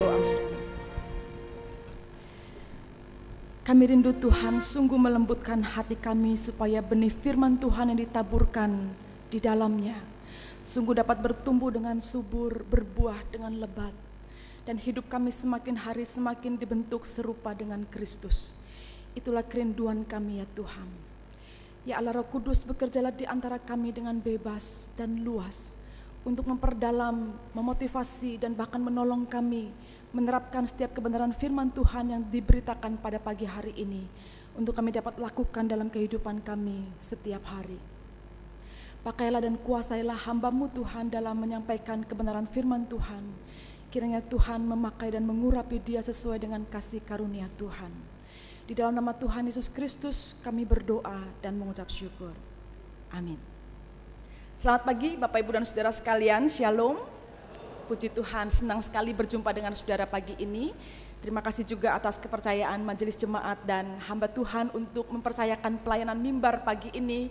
Doa saudara. Kami rindu Tuhan sungguh melembutkan hati kami supaya benih firman Tuhan yang ditaburkan di dalamnya sungguh dapat bertumbuh dengan subur, berbuah dengan lebat, dan hidup kami semakin hari semakin dibentuk serupa dengan Kristus. Itulah kerinduan kami ya Tuhan. Ya Allah, Roh Kudus, bekerjalah di antara kami dengan bebas dan luas untuk memperdalam, memotivasi, dan bahkan menolong kami menerapkan setiap kebenaran firman Tuhan yang diberitakan pada pagi hari ini untuk kami dapat lakukan dalam kehidupan kami setiap hari. Pakailah dan kuasailah hamba-Mu Tuhan dalam menyampaikan kebenaran firman Tuhan. Kiranya Tuhan memakai dan mengurapi dia sesuai dengan kasih karunia Tuhan. Di dalam nama Tuhan Yesus Kristus kami berdoa dan mengucap syukur. Amin. Selamat pagi Bapak Ibu dan Saudara sekalian, Shalom. Puji Tuhan, senang sekali berjumpa dengan saudara pagi ini. Terima kasih juga atas kepercayaan majelis jemaat dan hamba Tuhan untuk mempercayakan pelayanan mimbar pagi ini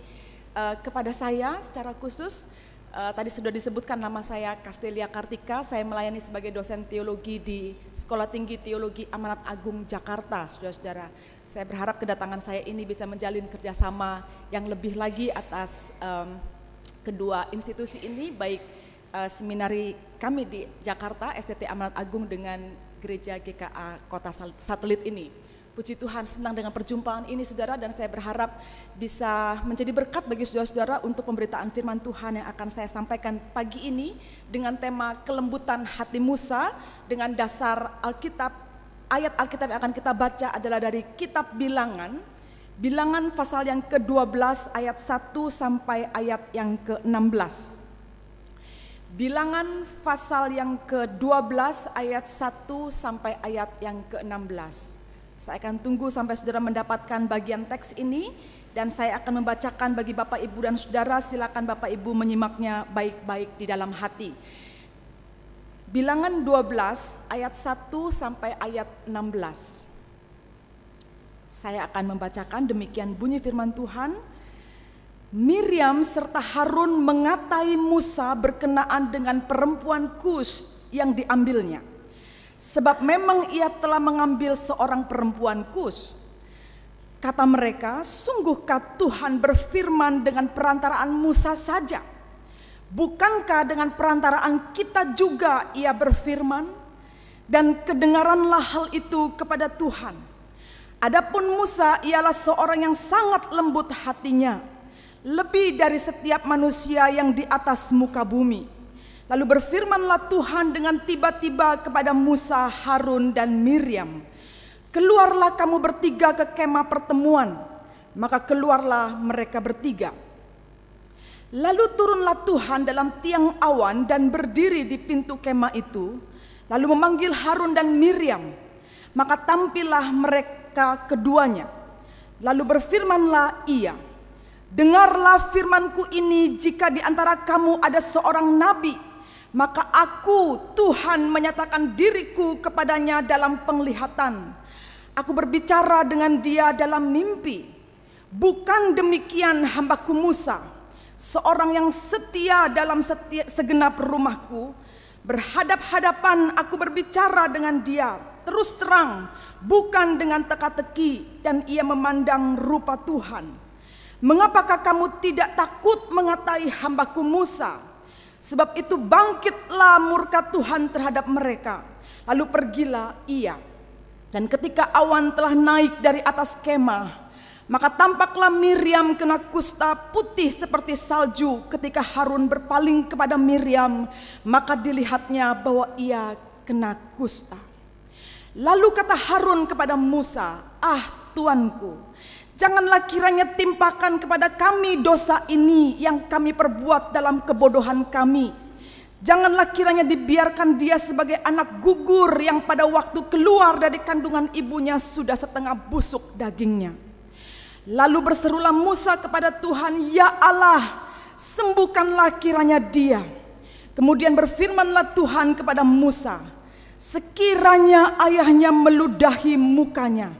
kepada saya secara khusus. Tadi sudah disebutkan nama saya Castelia Kartika, saya melayani sebagai dosen teologi di Sekolah Tinggi Teologi Amanat Agung Jakarta, saudara-saudara. Saya berharap kedatangan saya ini bisa menjalin kerjasama yang lebih lagi atas kedua institusi ini, baik seminari kami di Jakarta, STT Amanat Agung, dengan Gereja GKA Kota Satelit ini. Puji Tuhan, senang dengan perjumpaan ini saudara, dan saya berharap bisa menjadi berkat bagi saudara-saudara untuk pemberitaan firman Tuhan yang akan saya sampaikan pagi ini dengan tema kelembutan hati Musa, dengan dasar Alkitab. Ayat Alkitab yang akan kita baca adalah dari kitab Bilangan pasal yang ke-12 ayat 1 sampai ayat yang ke-16. Bilangan pasal yang ke-12 ayat 1 sampai ayat yang ke-16. Saya akan tunggu sampai saudara mendapatkan bagian teks ini, dan saya akan membacakan bagi Bapak Ibu dan Saudara. Silakan Bapak Ibu menyimaknya baik-baik di dalam hati. Bilangan 12 ayat 1 sampai ayat 16. Saya akan membacakan, demikian bunyi firman Tuhan. Miriam serta Harun mengatai Musa berkenaan dengan perempuan Kus yang diambilnya, sebab memang ia telah mengambil seorang perempuan Kus. Kata mereka, sungguhkah Tuhan berfirman dengan perantaraan Musa saja? Bukankah dengan perantaraan kita juga ia berfirman? Dan kedengaranlah hal itu kepada Tuhan. Adapun Musa ialah seorang yang sangat lembut hatinya, lebih dari setiap manusia yang di atas muka bumi. Lalu berfirmanlah Tuhan dengan tiba-tiba kepada Musa, Harun, dan Miriam, keluarlah kamu bertiga ke kemah pertemuan. Maka keluarlah mereka bertiga. Lalu turunlah Tuhan dalam tiang awan dan berdiri di pintu kemah itu, lalu memanggil Harun dan Miriam. Maka tampillah mereka keduanya. Lalu berfirmanlah ia, dengarlah firmanku ini, jika di antara kamu ada seorang nabi, maka aku Tuhan menyatakan diriku kepadanya dalam penglihatan. Aku berbicara dengan dia dalam mimpi. Bukan demikian hambaku Musa, seorang yang setia dalam segenap rumahku. Berhadap-hadapan aku berbicara dengan dia terus terang, bukan dengan teka-teki, dan ia memandang rupa Tuhan. Mengapakah kamu tidak takut mengatai hambaku Musa? Sebab itu bangkitlah murka Tuhan terhadap mereka. Lalu pergilah ia. Dan ketika awan telah naik dari atas kemah, maka tampaklah Miriam kena kusta putih seperti salju. Ketika Harun berpaling kepada Miriam, maka dilihatnya bahwa ia kena kusta. Lalu kata Harun kepada Musa, Tuanku, janganlah kiranya timpakan kepada kami dosa ini yang kami perbuat dalam kebodohan kami. Janganlah kiranya dibiarkan dia sebagai anak gugur yang pada waktu keluar dari kandungan ibunya sudah setengah busuk dagingnya. Lalu berserulah Musa kepada Tuhan, ya Allah, sembuhkanlah kiranya dia. Kemudian berfirmanlah Tuhan kepada Musa, sekiranya ayahnya meludahi mukanya,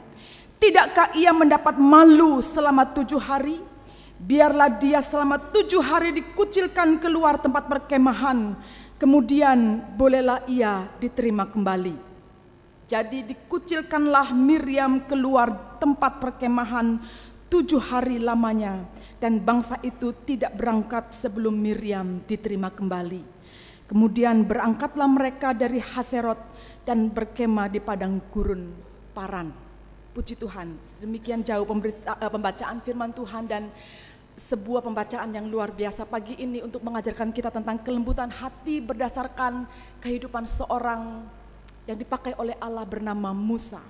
tidakkah ia mendapat malu selama 7 hari? Biarlah dia selama 7 hari dikucilkan keluar tempat perkemahan, kemudian bolehlah ia diterima kembali. Jadi dikucilkanlah Miriam keluar tempat perkemahan 7 hari lamanya, dan bangsa itu tidak berangkat sebelum Miriam diterima kembali. Kemudian berangkatlah mereka dari Haserot dan berkemah di padang gurun Paran. Puji Tuhan, demikian jauh pembacaan firman Tuhan, dan sebuah pembacaan yang luar biasa pagi ini untuk mengajarkan kita tentang kelembutan hati berdasarkan kehidupan seorang yang dipakai oleh Allah bernama Musa.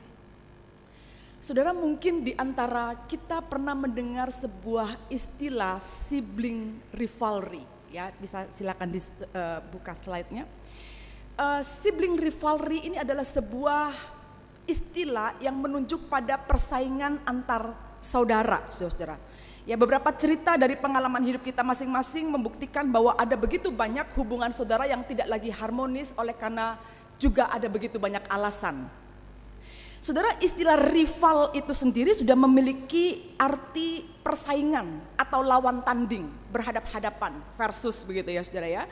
Saudara, mungkin di antara kita pernah mendengar sebuah istilah sibling rivalry. Ya, bisa silakan dibuka slide-nya. Sibling rivalry ini adalah sebuah istilah yang menunjuk pada persaingan antar saudara, saudara. Ya, beberapa cerita dari pengalaman hidup kita masing-masing membuktikan bahwa ada begitu banyak hubungan saudara yang tidak lagi harmonis oleh karena juga ada begitu banyak alasan. Saudara, istilah rival itu sendiri sudah memiliki arti persaingan atau lawan tanding, berhadap-hadapan, versus begitu ya saudara ya.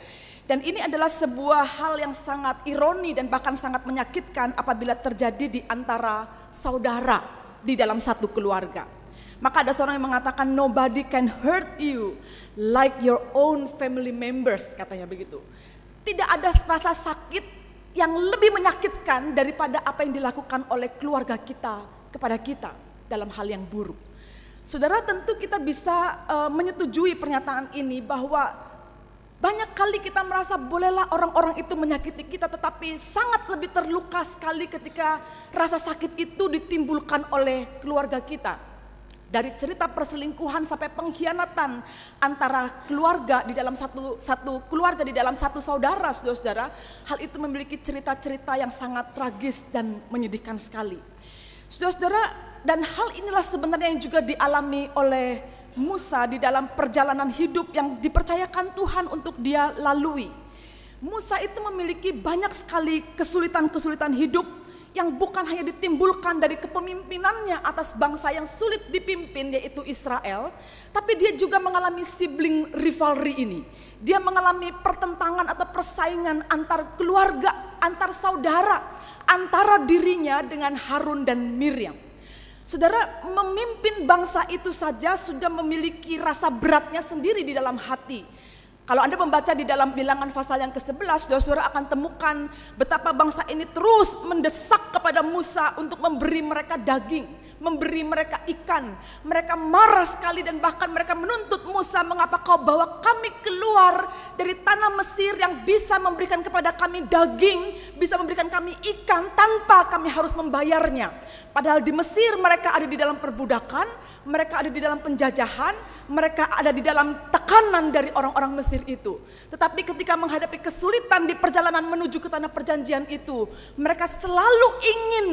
Dan ini adalah sebuah hal yang sangat ironi dan bahkan sangat menyakitkan apabila terjadi di antara saudara di dalam satu keluarga. Maka ada seorang yang mengatakan nobody can hurt you like your own family members, katanya begitu. Tidak ada rasa sakit yang lebih menyakitkan daripada apa yang dilakukan oleh keluarga kita kepada kita dalam hal yang buruk. Saudara, tentu kita bisa menyetujui pernyataan ini bahwa banyak kali kita merasa bolehlah orang-orang itu menyakiti kita, tetapi sangat lebih terluka sekali ketika rasa sakit itu ditimbulkan oleh keluarga kita. Dari cerita perselingkuhan sampai pengkhianatan antara keluarga di dalam satu keluarga, di dalam satu saudara, saudara-saudara, hal itu memiliki cerita-cerita yang sangat tragis dan menyedihkan sekali. Saudara-saudara, dan hal inilah sebenarnya yang juga dialami oleh Musa di dalam perjalanan hidup yang dipercayakan Tuhan untuk dia lalui. Musa itu memiliki banyak sekali kesulitan-kesulitan hidup yang bukan hanya ditimbulkan dari kepemimpinannya atas bangsa yang sulit dipimpin, yaitu Israel, tapi dia juga mengalami sibling rivalry ini. Dia mengalami pertentangan atau persaingan antar keluarga, antar saudara, antara dirinya dengan Harun dan Miriam. Saudara, memimpin bangsa itu saja sudah memiliki rasa beratnya sendiri di dalam hati. Kalau Anda membaca di dalam Bilangan pasal yang ke-11, saudara akan temukan betapa bangsa ini terus mendesak kepada Musa untuk memberi mereka daging, memberi mereka ikan. Mereka marah sekali dan bahkan mereka menuntut Musa, mengapa kau bawa kami keluar dari tanah Mesir yang bisa memberikan kepada kami daging, bisa memberikan kami ikan tanpa kami harus membayarnya. Padahal di Mesir mereka ada di dalam perbudakan, mereka ada di dalam penjajahan, mereka ada di dalam tekanan dari orang-orang Mesir itu. Tetapi ketika menghadapi kesulitan di perjalanan menuju ke tanah perjanjian itu, mereka selalu ingin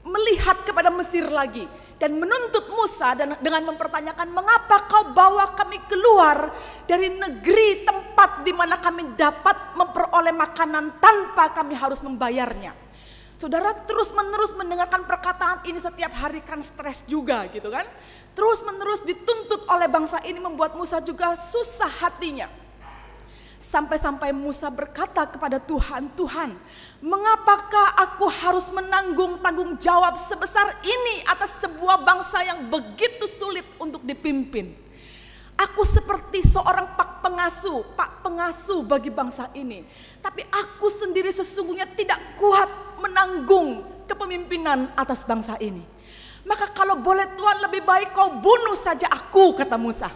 melihat kepada Mesir lagi dan menuntut Musa dan dengan mempertanyakan, mengapa kau bawa kami keluar dari negeri tempat di mana kami dapat memperoleh makanan tanpa kami harus membayarnya. Saudara, terus menerus mendengarkan perkataan ini setiap hari kan stres juga gitu kan. Terus menerus dituntut oleh bangsa ini membuat Musa juga susah hatinya. Sampai-sampai Musa berkata kepada Tuhan, Tuhan, mengapakah aku harus menanggung tanggung jawab sebesar ini atas sebuah bangsa yang begitu sulit untuk dipimpin? Aku seperti seorang pak pengasuh bagi bangsa ini. Tapi aku sendiri sesungguhnya tidak kuat menanggung kepemimpinan atas bangsa ini. Maka kalau boleh Tuhan, lebih baik kau bunuh saja aku, kata Musa,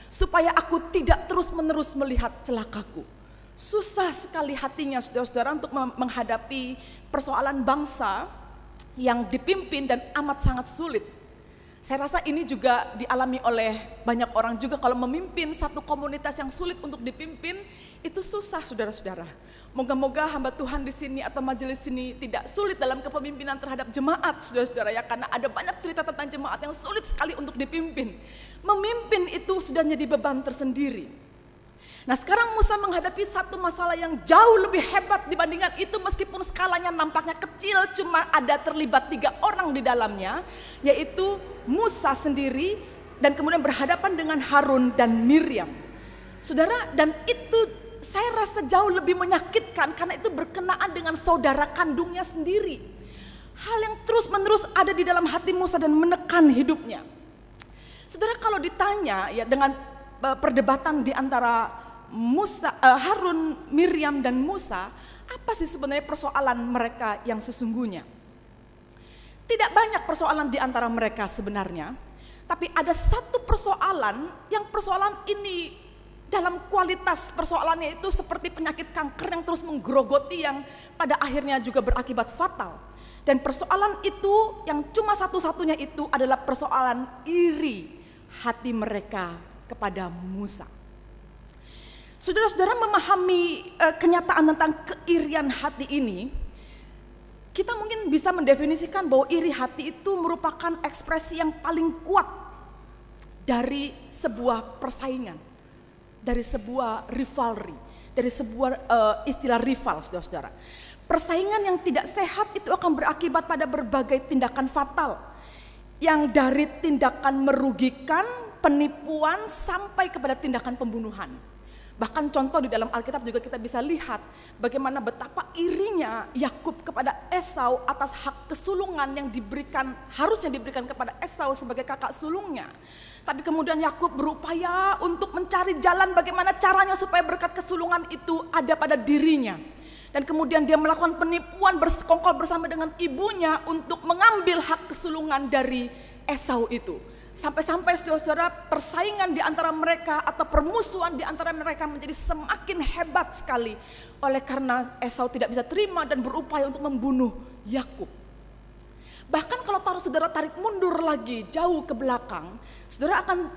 supaya aku tidak terus-menerus melihat celakaku. Susah sekali hatinya saudara-saudara untuk menghadapi persoalan bangsa yang dipimpin dan amat sangat sulit. Saya rasa ini juga dialami oleh banyak orang juga. Kalau memimpin satu komunitas yang sulit untuk dipimpin, itu susah saudara-saudara. Moga-moga hamba Tuhan di sini atau majelis sini tidak sulit dalam kepemimpinan terhadap jemaat saudara-saudara ya. Karena ada banyak cerita tentang jemaat yang sulit sekali untuk dipimpin. Memimpin itu sudah jadi beban tersendiri. Nah, sekarang Musa menghadapi satu masalah yang jauh lebih hebat dibandingkan itu, meskipun skalanya nampaknya kecil, cuma ada terlibat 3 orang di dalamnya, yaitu Musa sendiri dan kemudian berhadapan dengan Harun dan Miriam. Saudara, dan itu saya rasa jauh lebih menyakitkan karena itu berkenaan dengan saudara kandungnya sendiri. Hal yang terus-menerus ada di dalam hati Musa dan menekan hidupnya. Saudara, kalau ditanya ya dengan perdebatan di antara Harun, Miriam dan Musa, apa sih sebenarnya persoalan mereka yang sesungguhnya? Tidak banyak persoalan di antara mereka sebenarnya, tapi ada satu persoalan yang persoalan ini dalam kualitas persoalannya itu seperti penyakit kanker yang terus menggerogoti, yang pada akhirnya juga berakibat fatal. Dan persoalan itu yang cuma satu-satunya itu adalah persoalan iri hati mereka kepada Musa. Saudara-saudara memahami kenyataan tentang keirian hati ini, kita mungkin bisa mendefinisikan bahwa iri hati itu merupakan ekspresi yang paling kuat dari sebuah persaingan, dari sebuah rivalry, dari sebuah istilah rival, saudara-saudara. Persaingan yang tidak sehat itu akan berakibat pada berbagai tindakan fatal, yang dari tindakan merugikan, penipuan, sampai kepada tindakan pembunuhan. Bahkan contoh di dalam Alkitab juga kita bisa lihat bagaimana betapa irinya Yakub kepada Esau atas hak kesulungan yang harusnya diberikan kepada Esau sebagai kakak sulungnya. Tapi kemudian Yakub berupaya untuk mencari jalan bagaimana caranya supaya berkat kesulungan itu ada pada dirinya. Dan kemudian dia melakukan penipuan bersekongkol bersama dengan ibunya untuk mengambil hak kesulungan dari Esau itu. Sampai-sampai saudara-saudara persaingan di antara mereka atau permusuhan di antara mereka menjadi semakin hebat sekali. Oleh karena Esau tidak bisa terima dan berupaya untuk membunuh Yakub. Bahkan kalau saudara tarik mundur lagi jauh ke belakang, saudara akan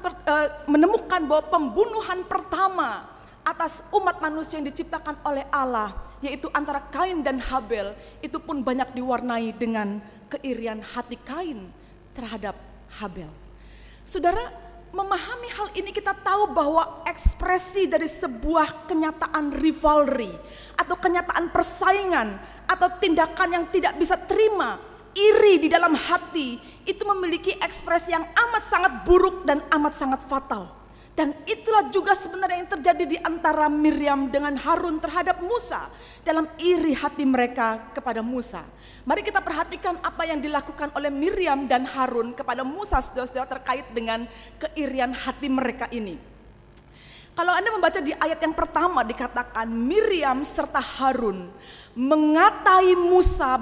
menemukan bahwa pembunuhan pertama atas umat manusia yang diciptakan oleh Allah, yaitu antara Kain dan Habel, itu pun banyak diwarnai dengan keirian hati Kain terhadap Habel. Saudara, memahami hal ini kita tahu bahwa ekspresi dari sebuah kenyataan rivalry atau kenyataan persaingan atau tindakan yang tidak bisa terima, iri di dalam hati, itu memiliki ekspresi yang amat sangat buruk dan amat sangat fatal. Dan itulah juga sebenarnya yang terjadi di antara Miriam dengan Harun terhadap Musa dalam iri hati mereka kepada Musa. Mari kita perhatikan apa yang dilakukan oleh Miriam dan Harun kepada Musa, saudara-saudara, terkait dengan keirian hati mereka ini. Kalau Anda membaca di ayat yang pertama dikatakan Miriam serta Harun mengatai Musa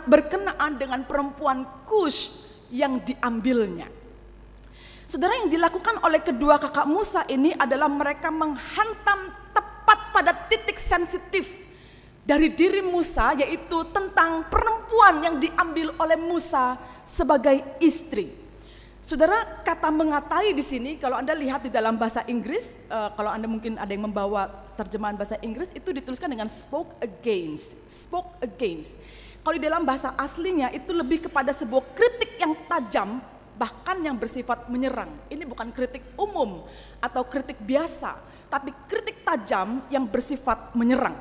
berkenaan dengan perempuan Kush yang diambilnya. Saudara, yang dilakukan oleh kedua kakak Musa ini adalah mereka menghantam tepat pada titik sensitif dari diri Musa, yaitu tentang perempuan yang diambil oleh Musa sebagai istri. Saudara, kata mengatai di sini kalau Anda lihat di dalam bahasa Inggris, kalau Anda mungkin ada yang membawa terjemahan bahasa Inggris, itu dituliskan dengan spoke against. Kalau di dalam bahasa aslinya itu lebih kepada sebuah kritik yang tajam, bahkan yang bersifat menyerang. Ini bukan kritik umum atau kritik biasa, tapi kritik tajam yang bersifat menyerang.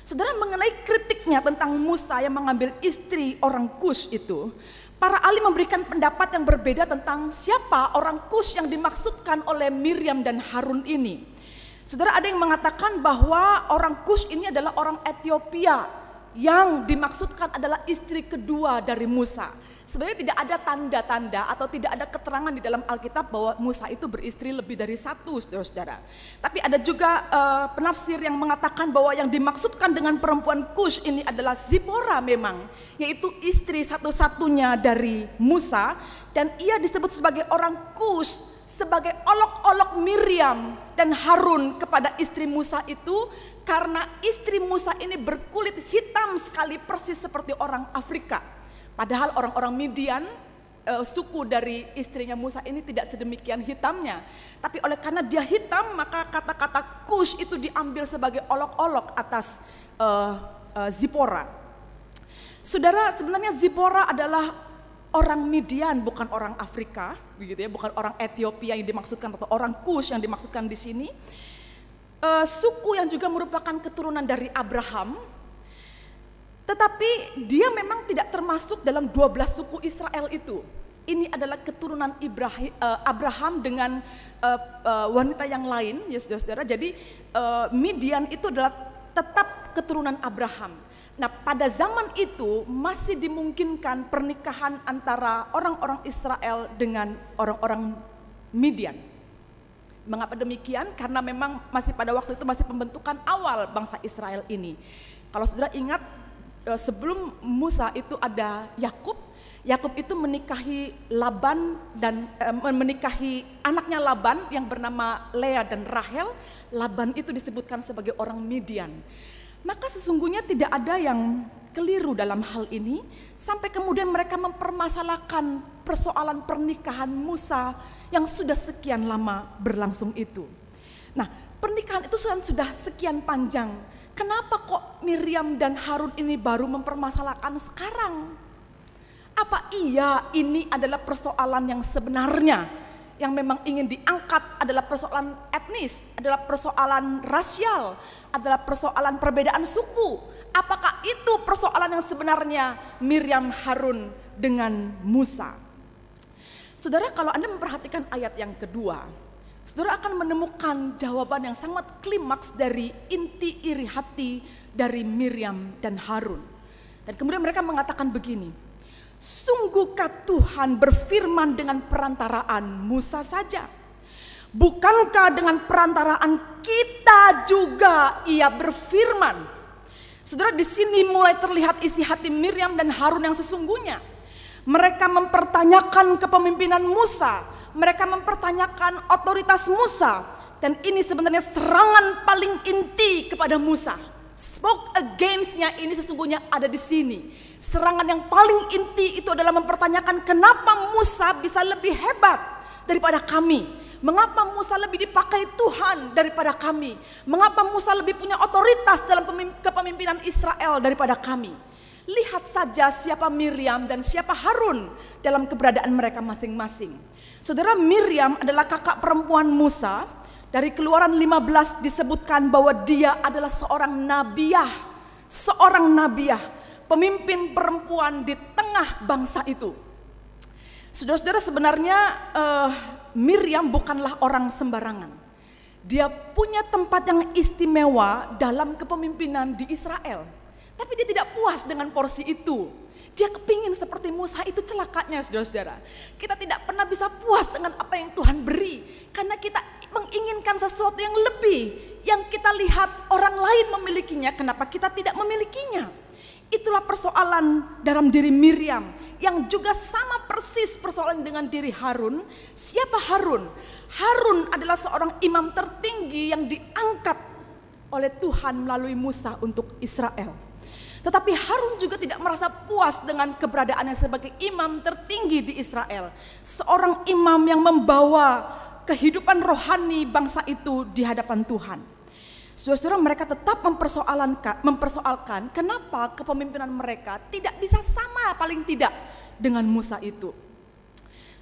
Saudara, mengenai kritiknya tentang Musa yang mengambil istri orang Kush itu, para ahli memberikan pendapat yang berbeda tentang siapa orang Kush yang dimaksudkan oleh Miriam dan Harun ini. Saudara, ada yang mengatakan bahwa orang Kush ini adalah orang Ethiopia yang dimaksudkan adalah istri kedua dari Musa. Sebenarnya tidak ada tanda-tanda atau tidak ada keterangan di dalam Alkitab bahwa Musa itu beristri lebih dari satu, saudara-saudara. Tapi ada juga penafsir yang mengatakan bahwa yang dimaksudkan dengan perempuan Kush ini adalah Zipora memang, yaitu istri satu-satunya dari Musa, dan ia disebut sebagai orang Kush sebagai olok-olok Miriam dan Harun kepada istri Musa itu, karena istri Musa ini berkulit hitam sekali persis seperti orang Afrika. Padahal orang-orang Midian, suku dari istrinya Musa ini tidak sedemikian hitamnya. Tapi oleh karena dia hitam, maka kata-kata Kush itu diambil sebagai olok-olok atas Zipora. Saudara, sebenarnya Zipora adalah orang Midian, bukan orang Afrika, begitu ya, bukan orang Ethiopia yang dimaksudkan atau orang Kush yang dimaksudkan di sini. Suku yang juga merupakan keturunan dari Abraham. Tetapi dia memang tidak termasuk dalam 12 suku Israel itu. Ini adalah keturunan Abraham dengan wanita yang lain, ya saudara-saudara. Jadi Midian itu adalah tetap keturunan Abraham. Nah, pada zaman itu masih dimungkinkan pernikahan antara orang-orang Israel dengan orang-orang Midian. Mengapa demikian? Karena memang masih pada waktu itu masih pembentukan awal bangsa Israel ini. Kalau saudara ingat, sebelum Musa itu ada Yakub. Yakub itu menikahi Laban dan menikahi anaknya Laban yang bernama Lea dan Rahel. Laban itu disebutkan sebagai orang Midian. Maka sesungguhnya tidak ada yang keliru dalam hal ini, sampai kemudian mereka mempermasalahkan persoalan pernikahan Musa yang sudah sekian lama berlangsung itu. Nah, pernikahan itu sudah sekian panjang. Kenapa kok Miriam dan Harun ini baru mempermasalahkan sekarang? Apa iya ini adalah persoalan yang sebenarnya, yang memang ingin diangkat adalah persoalan etnis, adalah persoalan rasial, adalah persoalan perbedaan suku? Apakah itu persoalan yang sebenarnya Miriam Harun dengan Musa? Saudara, kalau Anda memperhatikan ayat yang kedua, saudara akan menemukan jawaban yang sangat klimaks dari inti iri hati dari Miriam dan Harun. Dan kemudian mereka mengatakan begini, sungguhkah Tuhan berfirman dengan perantaraan Musa saja? Bukankah dengan perantaraan kita juga ia berfirman? Saudara, di sini mulai terlihat isi hati Miriam dan Harun yang sesungguhnya. Mereka mempertanyakan kepemimpinan Musa, mereka mempertanyakan otoritas Musa, dan ini sebenarnya serangan paling inti kepada Musa. Spoke against-nya ini sesungguhnya ada di sini. Serangan yang paling inti itu adalah mempertanyakan kenapa Musa bisa lebih hebat daripada kami. Mengapa Musa lebih dipakai Tuhan daripada kami? Mengapa Musa lebih punya otoritas dalam kepemimpinan Israel daripada kami? Lihat saja siapa Miriam dan siapa Harun dalam keberadaan mereka masing-masing. Saudara, Miriam adalah kakak perempuan Musa. Dari Keluaran 15 disebutkan bahwa dia adalah seorang nabiah. Seorang nabiah, pemimpin perempuan di tengah bangsa itu. Saudara-saudara, sebenarnya Miriam bukanlah orang sembarangan. Dia punya tempat yang istimewa dalam kepemimpinan di Israel. Tapi dia tidak puas dengan porsi itu. Dia kepingin seperti Musa, itu celakanya saudara-saudara. Kita tidak pernah bisa puas dengan apa yang Tuhan beri. Karena kita menginginkan sesuatu yang lebih. Yang kita lihat orang lain memilikinya, kenapa kita tidak memilikinya? Itulah persoalan dalam diri Miriam. Yang juga sama persis persoalan dengan diri Harun. Siapa Harun? Harun adalah seorang imam tertinggi yang diangkat oleh Tuhan melalui Musa untuk Israel. Tetapi Harun juga tidak merasa puas dengan keberadaannya sebagai imam tertinggi di Israel. Seorang imam yang membawa kehidupan rohani bangsa itu di hadapan Tuhan. Saudara-saudara, mereka tetap mempersoalkan kenapa kepemimpinan mereka tidak bisa sama paling tidak dengan Musa itu.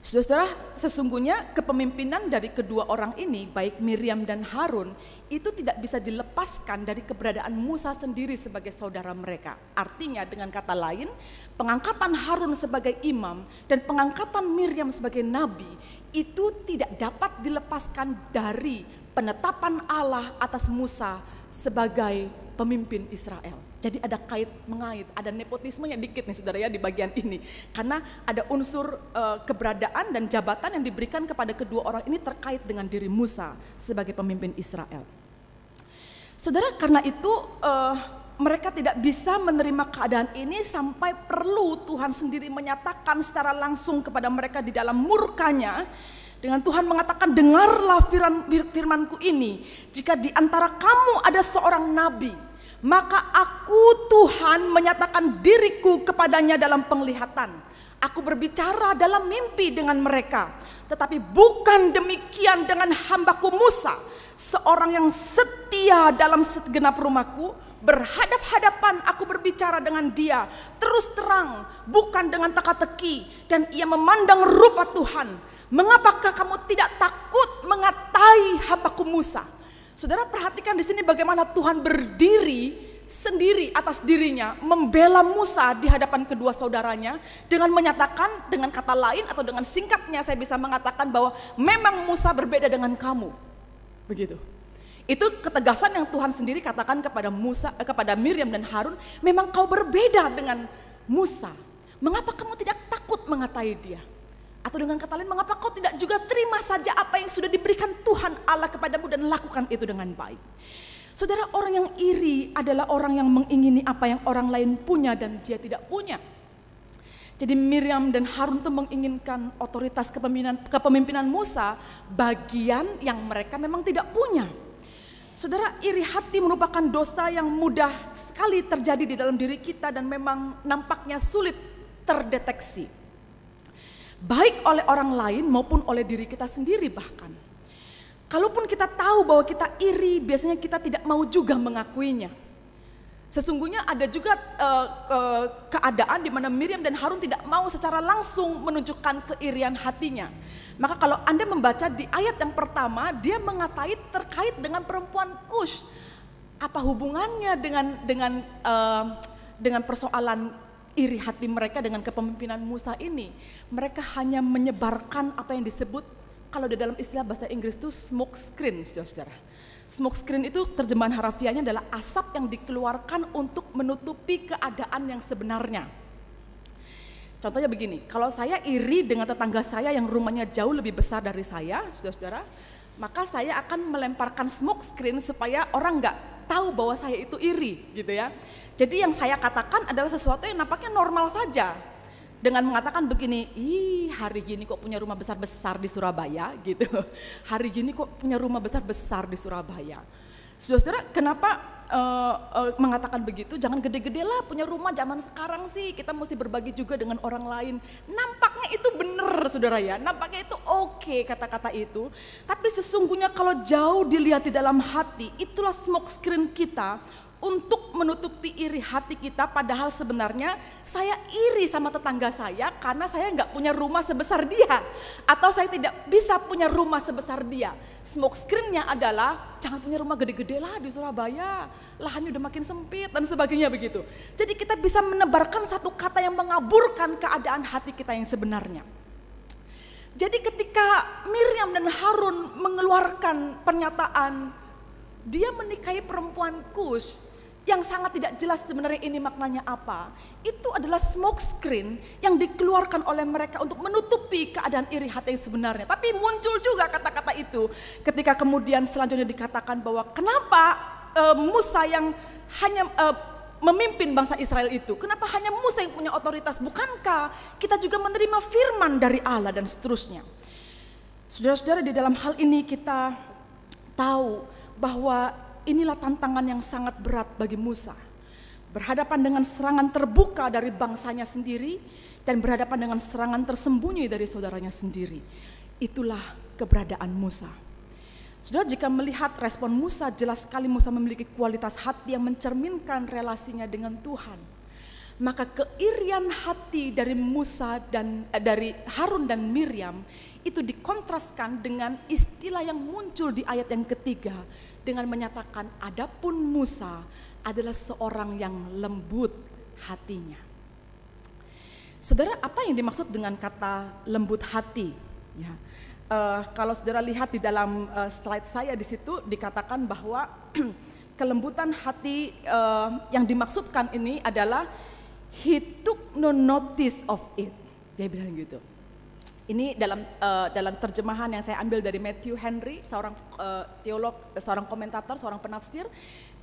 Saudara-saudara, sesungguhnya kepemimpinan dari kedua orang ini, baik Miriam dan Harun, itu tidak bisa dilepaskan dari keberadaan Musa sendiri sebagai saudara mereka. Artinya dengan kata lain, pengangkatan Harun sebagai imam dan pengangkatan Miriam sebagai nabi itu tidak dapat dilepaskan dari penetapan Allah atas Musa sebagai pemimpin Israel. Jadi ada kait mengait, ada nepotismenya dikit nih saudara ya di bagian ini. Karena ada unsur keberadaan dan jabatan yang diberikan kepada kedua orang ini terkait dengan diri Musa sebagai pemimpin Israel. Saudara, karena itu mereka tidak bisa menerima keadaan ini sampai perlu Tuhan sendiri menyatakan secara langsung kepada mereka di dalam murkanya. Dengan Tuhan mengatakan, dengarlah firmanku ini, jika di antara kamu ada seorang nabi, maka aku Tuhan menyatakan diriku kepadanya dalam penglihatan. Aku berbicara dalam mimpi dengan mereka. Tetapi bukan demikian dengan hambaku Musa, seorang yang setia dalam segenap rumahku. Berhadap-hadapan aku berbicara dengan dia terus terang, bukan dengan teka-teki. Dan ia memandang rupa Tuhan. Mengapakah kamu tidak takut mengatai hambaku Musa? Saudara, perhatikan di sini bagaimana Tuhan berdiri sendiri atas dirinya, membela Musa di hadapan kedua saudaranya dengan menyatakan, dengan kata lain atau dengan singkatnya saya bisa mengatakan bahwa memang Musa berbeda dengan kamu. Begitu. Itu ketegasan yang Tuhan sendiri katakan kepada kepada Miriam dan Harun, memang kau berbeda dengan Musa. Mengapa kamu tidak takut mengatai dia? Atau dengan kata lain, mengapa kau tidak juga terima saja apa yang sudah diberikan Tuhan Allah kepadamu dan lakukan itu dengan baik? Saudara, orang yang iri adalah orang yang mengingini apa yang orang lain punya dan dia tidak punya. Jadi Miriam dan Harun itu menginginkan otoritas kepemimpinan Musa, bagian yang mereka memang tidak punya. Saudara, iri hati merupakan dosa yang mudah sekali terjadi di dalam diri kita dan memang nampaknya sulit terdeteksi. Baik oleh orang lain maupun oleh diri kita sendiri bahkan. Kalaupun kita tahu bahwa kita iri, biasanya kita tidak mau juga mengakuinya. Sesungguhnya ada juga keadaan di mana Miriam dan Harun tidak mau secara langsung menunjukkan keirian hatinya. Maka kalau Anda membaca di ayat yang pertama, dia mengatai terkait dengan perempuan Kush. Apa hubungannya dengan persoalan iri hati mereka dengan kepemimpinan Musa ini? Mereka hanya menyebarkan apa yang disebut, kalau di dalam istilah bahasa Inggris itu smoke screen, saudara-saudara. Smoke screen itu terjemahan harafiahnya adalah asap yang dikeluarkan untuk menutupi keadaan yang sebenarnya. Contohnya begini, kalau saya iri dengan tetangga saya yang rumahnya jauh lebih besar dari saya, saudara-saudara, maka saya akan melemparkan smoke screen supaya orang nggak tahu bahwa saya itu iri, gitu ya. Jadi yang saya katakan adalah sesuatu yang nampaknya normal saja. Dengan mengatakan begini, hari gini kok punya rumah besar-besar di Surabaya gitu. Hari gini kok punya rumah besar-besar di Surabaya. Saudara-saudara, kenapa mengatakan begitu? Jangan gede-gede lah punya rumah zaman sekarang sih. Kita mesti berbagi juga dengan orang lain. Nampaknya itu benar, saudara ya. Nampaknya itu oke kata-kata itu. Tapi sesungguhnya kalau jauh dilihat di dalam hati, itulah smoke screen kita untuk menutupi iri hati kita, padahal sebenarnya saya iri sama tetangga saya karena saya nggak punya rumah sebesar dia, atau saya tidak bisa punya rumah sebesar dia. Smoke screen-nya adalah jangan punya rumah gede-gede lah di Surabaya, lahannya udah makin sempit dan sebagainya begitu. Jadi kita bisa menebarkan satu kata yang mengaburkan keadaan hati kita yang sebenarnya. Jadi ketika Miriam dan Harun mengeluarkan pernyataan dia menikahi perempuan Kush, yang sangat tidak jelas sebenarnya ini maknanya apa. Itu adalah smoke screen yang dikeluarkan oleh mereka untuk menutupi keadaan iri hati yang sebenarnya. Tapi muncul juga kata-kata itu ketika kemudian selanjutnya dikatakan bahwa kenapa Musa yang hanya memimpin bangsa Israel itu, kenapa hanya Musa yang punya otoritas? Bukankah kita juga menerima firman dari Allah dan seterusnya? Saudara-saudara, di dalam hal ini kita tahu bahwa inilah tantangan yang sangat berat bagi Musa. Berhadapan dengan serangan terbuka dari bangsanya sendiri dan berhadapan dengan serangan tersembunyi dari saudaranya sendiri. Itulah keberadaan Musa. Saudara, jika melihat respon Musa, jelas sekali Musa memiliki kualitas hati yang mencerminkan relasinya dengan Tuhan. Maka keirian hati dari Musa dan dari Harun dan Miriam itu dikontraskan dengan istilah yang muncul di ayat yang ketiga dengan menyatakan adapun Musa adalah seorang yang lembut hatinya. Saudara, apa yang dimaksud dengan kata lembut hati? Ya, kalau saudara lihat di dalam slide saya di situ dikatakan bahwa kelembutan hati yang dimaksudkan ini adalah he took no notice of it. Dia bilang gitu. Ini dalam terjemahan yang saya ambil dari Matthew Henry, seorang teolog, seorang komentator, seorang penafsir.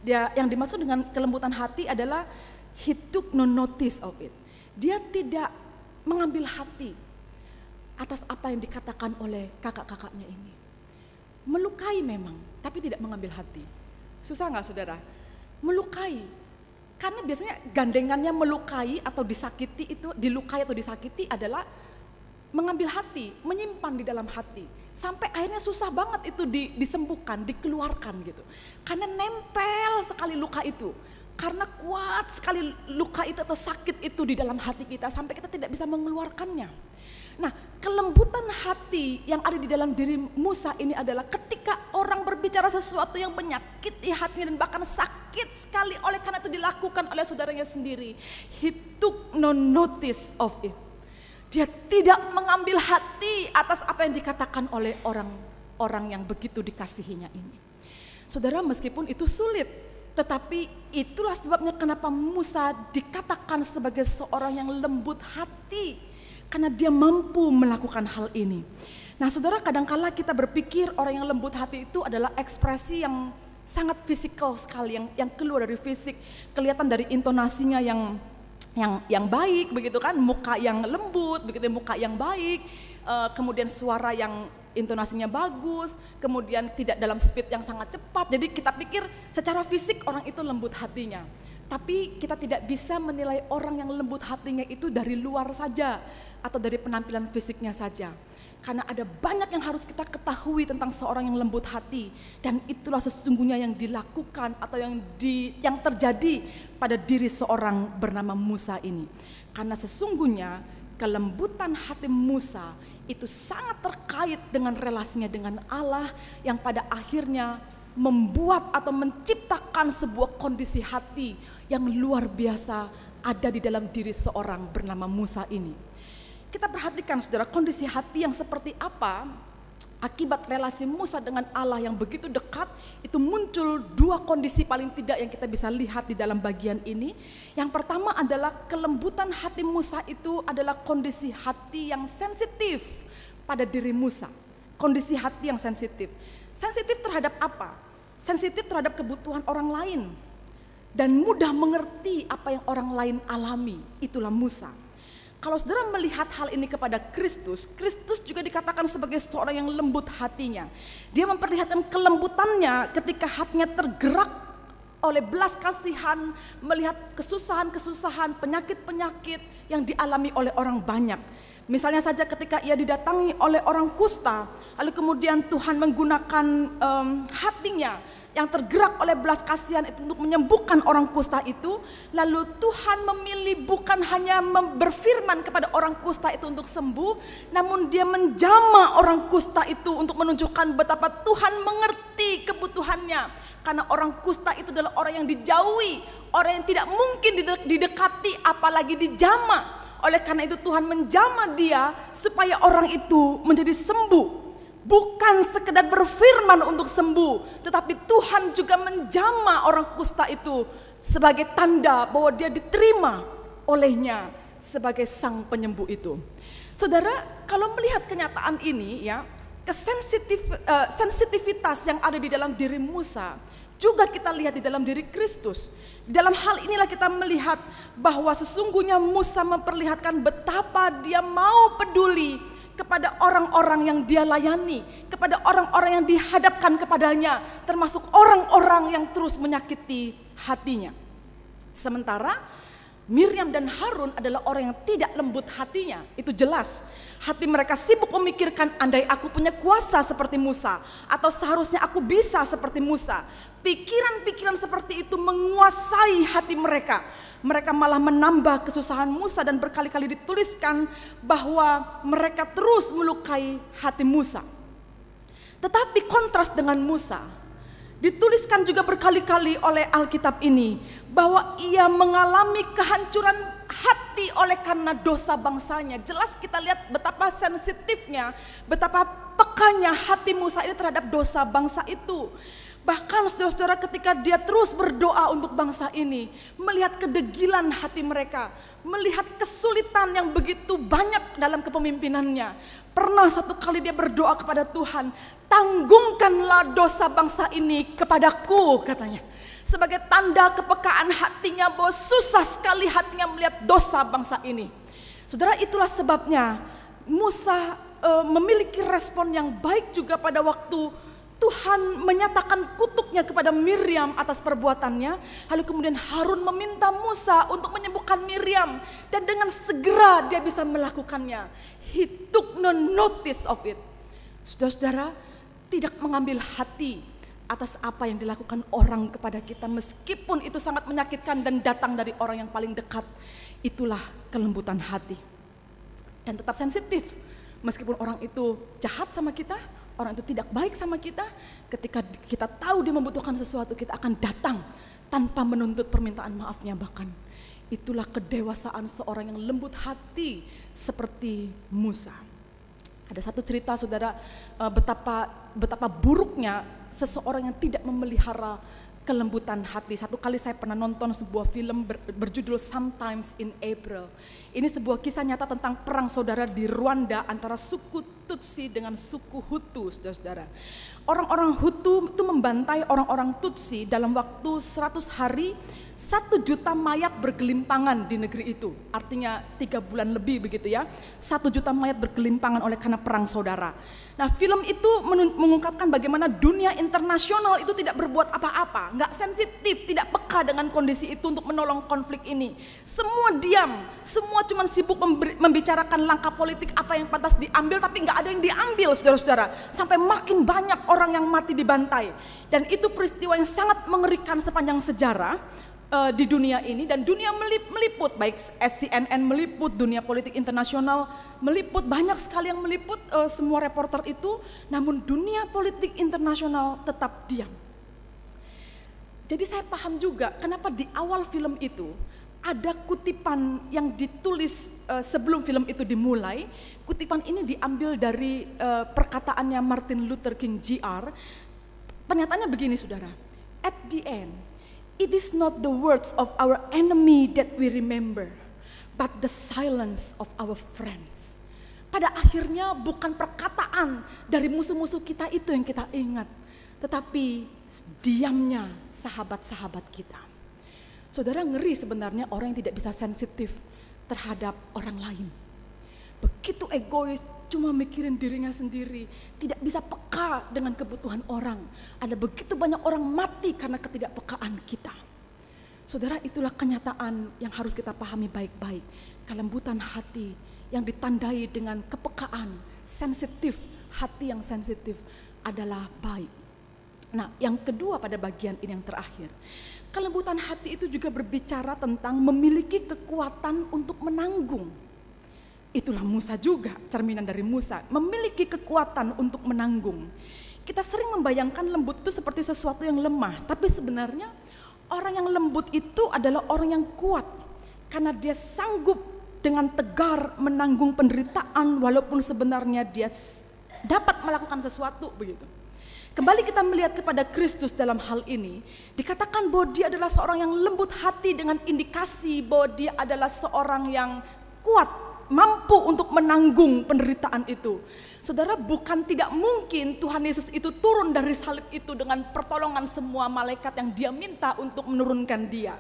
Dia yang dimaksud dengan kelembutan hati adalah he took no notice of it. Dia tidak mengambil hati atas apa yang dikatakan oleh kakak-kakaknya ini. Melukai memang, tapi tidak mengambil hati. Susah nggak, saudara? Melukai. Karena biasanya gandengannya melukai atau disakiti itu, dilukai atau disakiti adalah mengambil hati, menyimpan di dalam hati. Sampai akhirnya susah banget itu disembuhkan, dikeluarkan gitu. Karena nempel sekali luka itu. Karena kuat sekali luka itu atau sakit itu di dalam hati kita sampai kita tidak bisa mengeluarkannya. Nah, kelembutan hati yang ada di dalam diri Musa ini adalah ketika orang berbicara sesuatu yang menyakiti hatinya dan bahkan sakit sekali oleh karena itu dilakukan oleh saudaranya sendiri. He took no notice of it. Dia tidak mengambil hati atas apa yang dikatakan oleh orang-orang yang begitu dikasihinya ini. Saudara, meskipun itu sulit, tetapi itulah sebabnya kenapa Musa dikatakan sebagai seorang yang lembut hati, karena dia mampu melakukan hal ini. Nah saudara, kadangkala kita berpikir orang yang lembut hati itu adalah ekspresi yang sangat fisikal sekali, yang keluar dari fisik, kelihatan dari intonasinya yang baik begitu kan, muka yang lembut begitu, muka yang baik, kemudian suara yang intonasinya bagus, kemudian tidak dalam speed yang sangat cepat. Jadi kita pikir secara fisik orang itu lembut hatinya. Tapi kita tidak bisa menilai orang yang lembut hatinya itu dari luar saja atau dari penampilan fisiknya saja. Karena ada banyak yang harus kita ketahui tentang seorang yang lembut hati, dan itulah sesungguhnya yang dilakukan atau yang terjadi pada diri seorang bernama Musa ini. Karena sesungguhnya kelembutan hati Musa itu sangat terkait dengan relasinya dengan Allah, yang pada akhirnya membuat atau menciptakan sebuah kondisi hati yang luar biasa ada di dalam diri seorang bernama Musa ini. Kita perhatikan saudara, kondisi hati yang seperti apa akibat relasi Musa dengan Allah yang begitu dekat. Itu muncul dua kondisi paling tidak yang kita bisa lihat di dalam bagian ini. Yang pertama adalah kelembutan hati Musa itu adalah kondisi hati yang sensitif pada diri Musa. Kondisi hati yang sensitif. Sensitif terhadap apa? Sensitif terhadap kebutuhan orang lain dan mudah mengerti apa yang orang lain alami. Itulah Musa. Kalau saudara melihat hal ini kepada Kristus, Kristus juga dikatakan sebagai seorang yang lembut hatinya. Dia memperlihatkan kelembutannya ketika hatinya tergerak oleh belas kasihan, melihat kesusahan-kesusahan, penyakit-penyakit yang dialami oleh orang banyak. Misalnya saja ketika ia didatangi oleh orang kusta, lalu kemudian Tuhan menggunakan hatinya yang tergerak oleh belas kasihan itu untuk menyembuhkan orang kusta itu. Lalu Tuhan memilih bukan hanya berfirman kepada orang kusta itu untuk sembuh, namun dia menjamah orang kusta itu untuk menunjukkan betapa Tuhan mengerti kebutuhannya. Karena orang kusta itu adalah orang yang dijauhi, orang yang tidak mungkin didekati apalagi dijamah. Oleh karena itu Tuhan menjamah dia supaya orang itu menjadi sembuh. Bukan sekedar berfirman untuk sembuh, tetapi Tuhan juga menjamah orang kusta itu sebagai tanda bahwa dia diterima olehnya sebagai sang penyembuh itu. Saudara, kalau melihat kenyataan ini ya, sensitivitas yang ada di dalam diri Musa juga kita lihat di dalam diri Kristus. Dalam hal inilah kita melihat bahwa sesungguhnya Musa memperlihatkan betapa dia mau peduli kepada orang-orang yang dia layani, kepada orang-orang yang dihadapkan kepadanya, termasuk orang-orang yang terus menyakiti hatinya. Sementara Miriam dan Harun adalah orang yang tidak lembut hatinya, itu jelas. Hati mereka sibuk memikirkan, andai aku punya kuasa seperti Musa, atau seharusnya aku bisa seperti Musa. Pikiran-pikiran seperti itu menguasai hati mereka. Mereka malah menambah kesusahan Musa, dan berkali-kali dituliskan bahwa mereka terus melukai hati Musa. Tetapi kontras dengan Musa, dituliskan juga berkali-kali oleh Alkitab ini bahwa ia mengalami kehancuran hati oleh karena dosa bangsanya. Jelas kita lihat betapa sensitifnya, betapa pekanya hati Musa ini terhadap dosa bangsa itu. Bahkan saudara-saudara, ketika dia terus berdoa untuk bangsa ini, melihat kedegilan hati mereka, melihat kesulitan yang begitu banyak dalam kepemimpinannya. Pernah satu kali dia berdoa kepada Tuhan, tanggungkanlah dosa bangsa ini kepadaku, katanya. Sebagai tanda kepekaan hatinya bahwa susah sekali hatinya melihat dosa bangsa ini. Saudara, itulah sebabnya Musa memiliki respon yang baik juga pada waktu Tuhan menyatakan kutuknya kepada Miriam atas perbuatannya. Lalu kemudian Harun meminta Musa untuk menyembuhkan Miriam, dan dengan segera dia bisa melakukannya. He took no notice of it. Saudara-saudara, tidak mengambil hati atas apa yang dilakukan orang kepada kita, meskipun itu sangat menyakitkan dan datang dari orang yang paling dekat. Itulah kelembutan hati. Dan tetap sensitif, meskipun orang itu jahat sama kita, orang itu tidak baik sama kita. Ketika kita tahu dia membutuhkan sesuatu, kita akan datang tanpa menuntut permintaan maafnya bahkan. Itulah kedewasaan seorang yang lembut hati seperti Musa. Ada satu cerita saudara, betapa buruknya seseorang yang tidak memelihara kelembutan hati. Satu kali saya pernah nonton sebuah film berjudul Sometimes in April. Ini sebuah kisah nyata tentang perang saudara di Rwanda antara suku Tutsi dengan suku Hutu, saudara-saudara. Orang-orang Hutu itu membantai orang-orang Tutsi dalam waktu 100 hari, 1 juta mayat bergelimpangan di negeri itu. Artinya 3 bulan lebih begitu ya. 1 juta mayat bergelimpangan oleh karena perang saudara. Nah, film itu mengungkapkan bagaimana dunia internasional itu tidak berbuat apa-apa, nggak sensitif, tidak peka dengan kondisi itu untuk menolong konflik ini. Semua diam, semua cuma sibuk membicarakan langkah politik apa yang pantas diambil, tapi nggak ada yang diambil, saudara-saudara. Sampai makin banyak orang yang mati dibantai. Dan itu peristiwa yang sangat mengerikan sepanjang sejarah di dunia ini, dan dunia meliput, baik CNN meliput, dunia politik internasional meliput, banyak sekali yang meliput semua reporter itu, namun dunia politik internasional tetap diam. Jadi saya paham juga kenapa di awal film itu ada kutipan yang ditulis sebelum film itu dimulai. Kutipan ini diambil dari perkataannya Martin Luther King Jr. Pernyataannya begini, saudara, at the end, it is not the words of our enemy that we remember, but the silence of our friends. Pada akhirnya bukan perkataan dari musuh-musuh kita itu yang kita ingat, tetapi diamnya sahabat-sahabat kita. Saudara, ngeri sebenarnya orang yang tidak bisa sensitif terhadap orang lain. Begitu egois, cuma mikirin dirinya sendiri, tidak bisa peka dengan kebutuhan orang. Ada begitu banyak orang mati karena ketidakpekaan kita. Saudara, itulah kenyataan yang harus kita pahami baik-baik. Kelembutan hati yang ditandai dengan kepekaan, sensitif, hati yang sensitif adalah baik. Nah, yang kedua pada bagian ini yang terakhir, kelembutan hati itu juga berbicara tentang memiliki kekuatan untuk menanggung. Itulah Musa juga, cerminan dari Musa, memiliki kekuatan untuk menanggung. Kita sering membayangkan lembut itu seperti sesuatu yang lemah, tapi sebenarnya orang yang lembut itu adalah orang yang kuat, karena dia sanggup dengan tegar menanggung penderitaan walaupun sebenarnya dia dapat melakukan sesuatu begitu. Kembali kita melihat kepada Kristus dalam hal ini, dikatakan bahwa dia adalah seorang yang lembut hati dengan indikasi bahwa dia adalah seorang yang kuat, mampu untuk menanggung penderitaan itu. Saudara, bukan tidak mungkin Tuhan Yesus itu turun dari salib itu dengan pertolongan semua malaikat yang dia minta untuk menurunkan dia.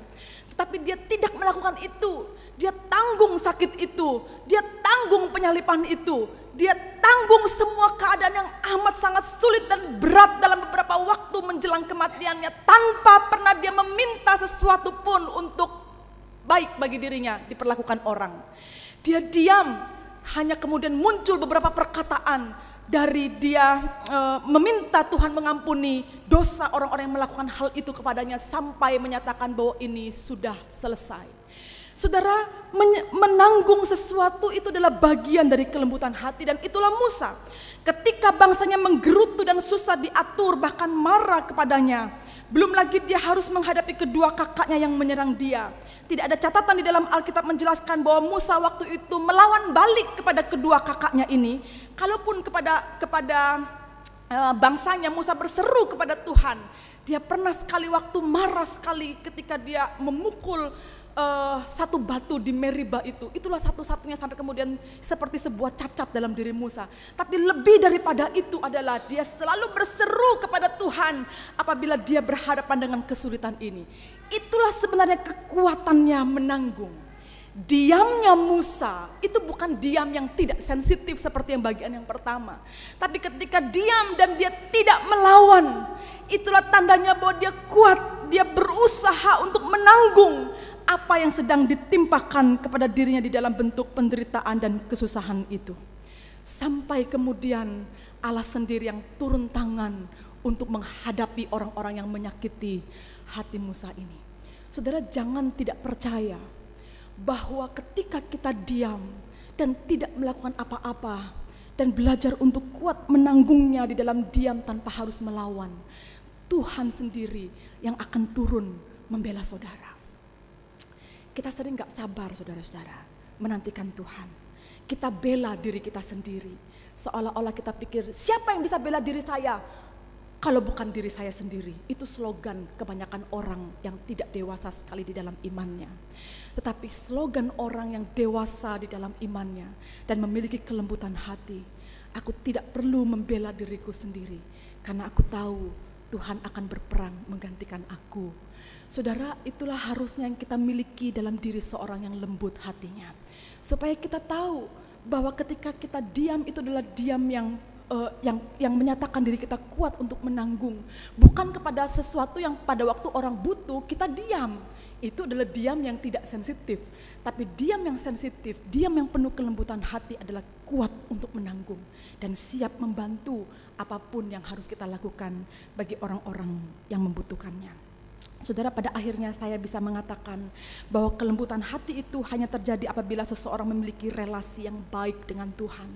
Tetapi dia tidak melakukan itu. Dia tanggung sakit itu, dia tanggung penyalipan itu, dia tanggung semua keadaan yang amat sangat sulit dan berat dalam beberapa waktu menjelang kematiannya, tanpa pernah dia meminta sesuatu pun untuk baik bagi dirinya diperlakukan orang. Dia diam, hanya kemudian muncul beberapa perkataan dari dia meminta Tuhan mengampuni dosa orang-orang yang melakukan hal itu kepadanya, sampai menyatakan bahwa ini sudah selesai. Saudara, menanggung sesuatu itu adalah bagian dari kelembutan hati, dan itulah Musa. Ketika bangsanya menggerutu dan susah diatur, bahkan marah kepadanya, belum lagi dia harus menghadapi kedua kakaknya yang menyerang dia. Tidak ada catatan di dalam Alkitab menjelaskan bahwa Musa waktu itu melawan balik kepada kedua kakaknya ini. Kalaupun kepada bangsanya, Musa berseru kepada Tuhan. Dia pernah sekali waktu marah sekali ketika dia memukul satu batu di Meriba itu. Itulah satu-satunya sampai kemudian seperti sebuah cacat dalam diri Musa. Tapi lebih daripada itu adalah dia selalu berseru kepada Tuhan apabila dia berhadapan dengan kesulitan ini. Itulah sebenarnya kekuatannya menanggung. Diamnya Musa itu bukan diam yang tidak sensitif seperti yang bagian yang pertama. Tapi ketika diam dan dia tidak melawan, itulah tandanya bahwa dia kuat, dia berusaha untuk menanggung apa yang sedang ditimpakan kepada dirinya di dalam bentuk penderitaan dan kesusahan itu. Sampai kemudian Allah sendiri yang turun tangan untuk menghadapi orang-orang yang menyakiti hati Musa ini. Saudara, jangan tidak percaya bahwa ketika kita diam dan tidak melakukan apa-apa dan belajar untuk kuat menanggungnya di dalam diam tanpa harus melawan, Tuhan sendiri yang akan turun membela saudara. Kita sering gak sabar, saudara-saudara, menantikan Tuhan. kita bela diri kita sendiri. Seolah-olah kita pikir, siapa yang bisa bela diri saya kalau bukan diri saya sendiri? Itu slogan kebanyakan orang yang tidak dewasa sekali di dalam imannya. Tetapi slogan orang yang dewasa di dalam imannya dan memiliki kelembutan hati, aku tidak perlu membela diriku sendiri, karena aku tahu Tuhan akan berperang menggantikan aku. Saudara, itulah harusnya yang kita miliki dalam diri seorang yang lembut hatinya. Supaya kita tahu bahwa ketika kita diam, itu adalah diam yang menyatakan diri kita kuat untuk menanggung. Bukan kepada sesuatu yang pada waktu orang butuh kita diam. Itu adalah diam yang tidak sensitif. Tapi diam yang sensitif, diam yang penuh kelembutan hati adalah kuat untuk menanggung dan siap membantu apapun yang harus kita lakukan bagi orang-orang yang membutuhkannya. Saudara, pada akhirnya saya bisa mengatakan bahwa kelembutan hati itu hanya terjadi apabila seseorang memiliki relasi yang baik dengan Tuhan.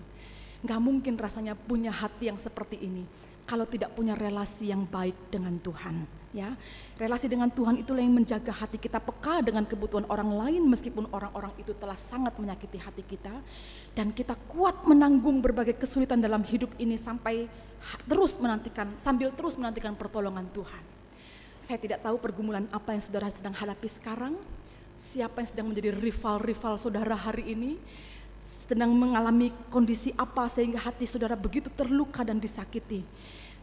Gak mungkin rasanya punya hati yang seperti ini kalau tidak punya relasi yang baik dengan Tuhan. Ya, relasi dengan Tuhan itulah yang menjaga hati kita peka dengan kebutuhan orang lain meskipun orang-orang itu telah sangat menyakiti hati kita, dan kita kuat menanggung berbagai kesulitan dalam hidup ini sambil terus menantikan pertolongan Tuhan. Saya tidak tahu pergumulan apa yang saudara sedang hadapi sekarang, siapa yang sedang menjadi rival saudara hari ini, sedang mengalami kondisi apa sehingga hati saudara begitu terluka dan disakiti.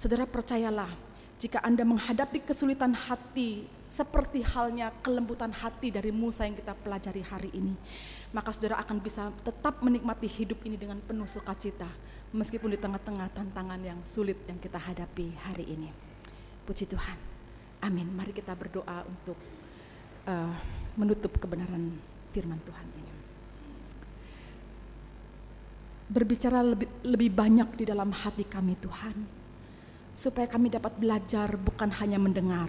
Saudara, percayalah, jika Anda menghadapi kesulitan hati seperti halnya kelembutan hati dari Musa yang kita pelajari hari ini, maka saudara akan bisa tetap menikmati hidup ini dengan penuh sukacita meskipun di tengah-tengah tantangan yang sulit yang kita hadapi hari ini. Puji Tuhan. Amin. Mari kita berdoa untuk menutup kebenaran firman Tuhan ini. Berbicara lebih banyak di dalam hati kami Tuhan, supaya kami dapat belajar bukan hanya mendengar,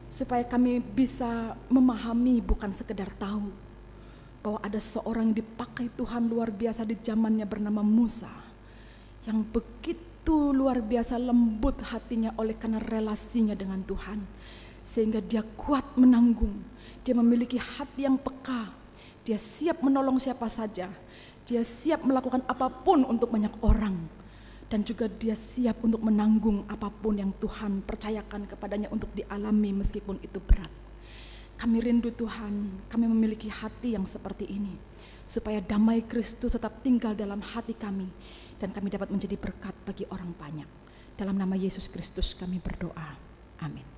supaya kami bisa memahami bukan sekedar tahu bahwa ada seorang yang dipakai Tuhan luar biasa di zamannya bernama Musa, yang begitu luar biasa lembut hatinya oleh karena relasinya dengan Tuhan, sehingga dia kuat menanggung, dia memiliki hati yang peka, dia siap menolong siapa saja, dia siap melakukan apapun untuk banyak orang, dan juga dia siap untuk menanggung apapun yang Tuhan percayakan kepadanya untuk dialami meskipun itu berat. Kami rindu Tuhan, kami memiliki hati yang seperti ini, supaya damai Kristus tetap tinggal dalam hati kami, dan kami dapat menjadi berkat bagi orang banyak. Dalam nama Yesus Kristus kami berdoa. Amin.